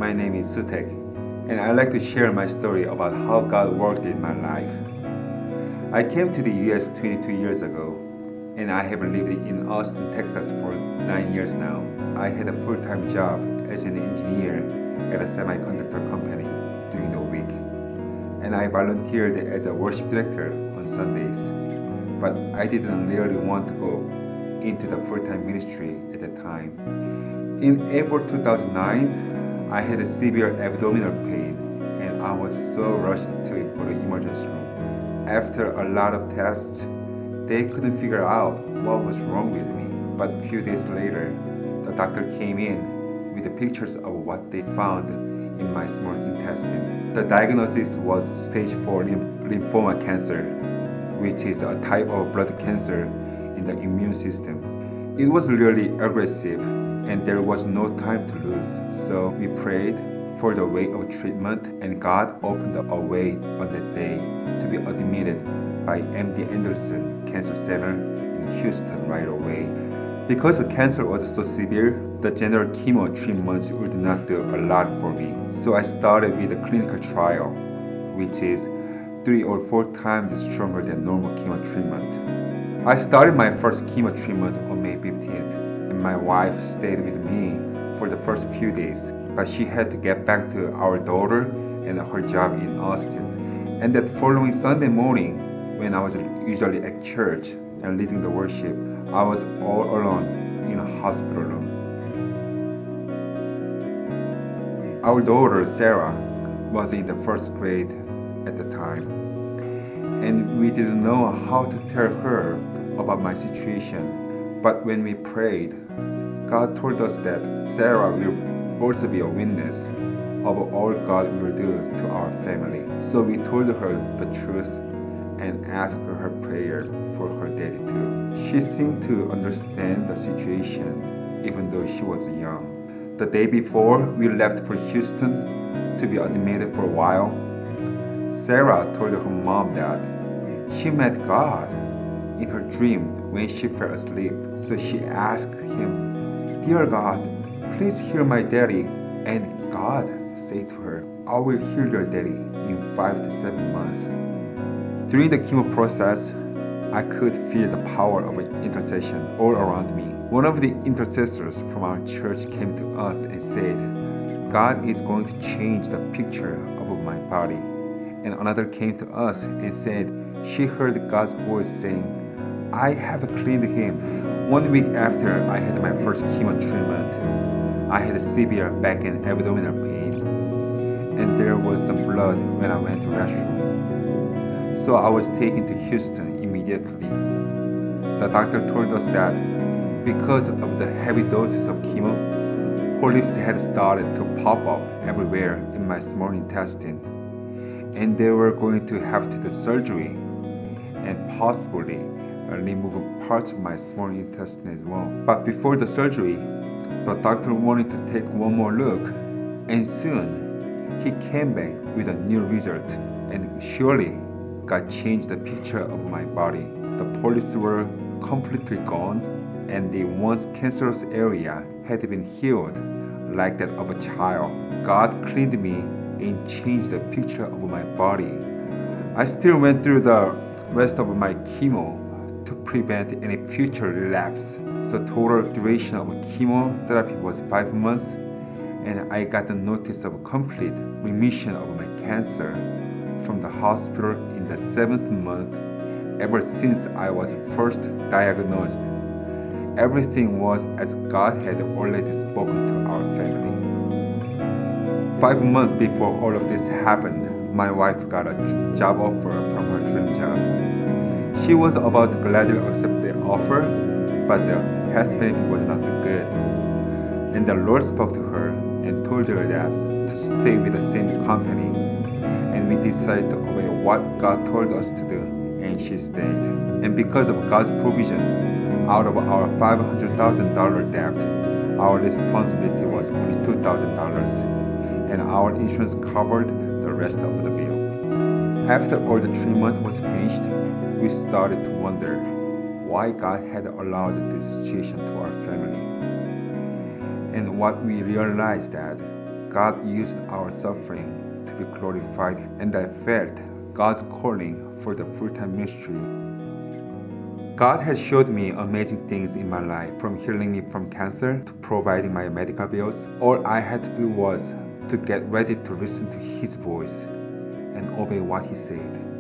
my name is Sootaek, and I'd like to share my story about how God worked in my life. I came to the US 22 years ago, and I have lived in Austin, Texas for 9 years now. I had a full-time job as an engineer at a semiconductor company during the week, and I volunteered as a worship director on Sundays. But I didn't really want to go into the full-time ministry at the time. In April 2009, I had a severe abdominal pain, and I was so rushed to go to the emergency room. After a lot of tests, they couldn't figure out what was wrong with me. But a few days later, the doctor came in with the pictures of what they found in my small intestine. The diagnosis was stage 4 lymphoma cancer, which is a type of blood cancer in the immune system. It was really aggressive, and there was no time to lose. So we prayed for the way of treatment, and God opened a way on that day to be admitted by MD Anderson Cancer Center in Houston right away. Because the cancer was so severe, the general chemo treatments would not do a lot for me. So I started with a clinical trial, which is 3 or 4 times stronger than normal chemo treatment. I started my first chemo treatment on May 15th, and my wife stayed with me for the first few days, but she had to get back to our daughter and her job in Austin. And that following Sunday morning, when I was usually at church and leading the worship, I was all alone in a hospital room. Our daughter, Sarah, was in the first grade at the time, and we didn't know how to tell her about my situation. But when we prayed, God told us that Sarah will also be a witness of all God will do to our family. So we told her the truth and asked her prayer for her daddy too. She seemed to understand the situation even though she was young. The day before we left for Houston to be admitted for a while, Sarah told her mom that she met God in her dream when she fell asleep. So she asked him, "Dear God, please heal my daddy." And God said to her, "I will heal your daddy in 5 to 7 months." During the chemo process, I could feel the power of intercession all around me. One of the intercessors from our church came to us and said, "God is going to change the picture of my body." And another came to us and said she heard God's voice saying, "I have cleaned him." 1 week after I had my first chemo treatment, I had severe back and abdominal pain, and there was some blood when I went to the restroom. So I was taken to Houston immediately. The doctor told us that because of the heavy doses of chemo, polyps had started to pop up everywhere in my small intestine, and they were going to have to do surgery and possibly remove parts of my small intestine as well. But before the surgery, the doctor wanted to take one more look, and soon he came back with a new result, and surely God changed the picture of my body. The polyps were completely gone, and the once cancerous area had been healed like that of a child. God cleaned me and changed the picture of my body. I still went through the rest of my chemo to prevent any future relapse. So total duration of chemotherapy was 5 months, and I got the notice of complete remission of my cancer from the hospital in the 7th month ever since I was first diagnosed. Everything was as God had already spoken to our family. 5 months before all of this happened, my wife got a job offer from her dream job. She was about to gladly accept the offer, but the health benefit was not too good. And the Lord spoke to her and told her that to stay with the same company. And we decided to obey what God told us to do, and she stayed. And because of God's provision, out of our $500,000 debt, our responsibility was only $2,000, and our insurance covered the rest of the bill. After all the treatment was finished, we started to wonder why God had allowed this situation to our family. And what we realized that God used our suffering to be glorified, and I felt God's calling for the full-time ministry. God has showed me amazing things in my life, from healing me from cancer to providing my medical bills. All I had to do was to get ready to listen to His voice and obey what He said.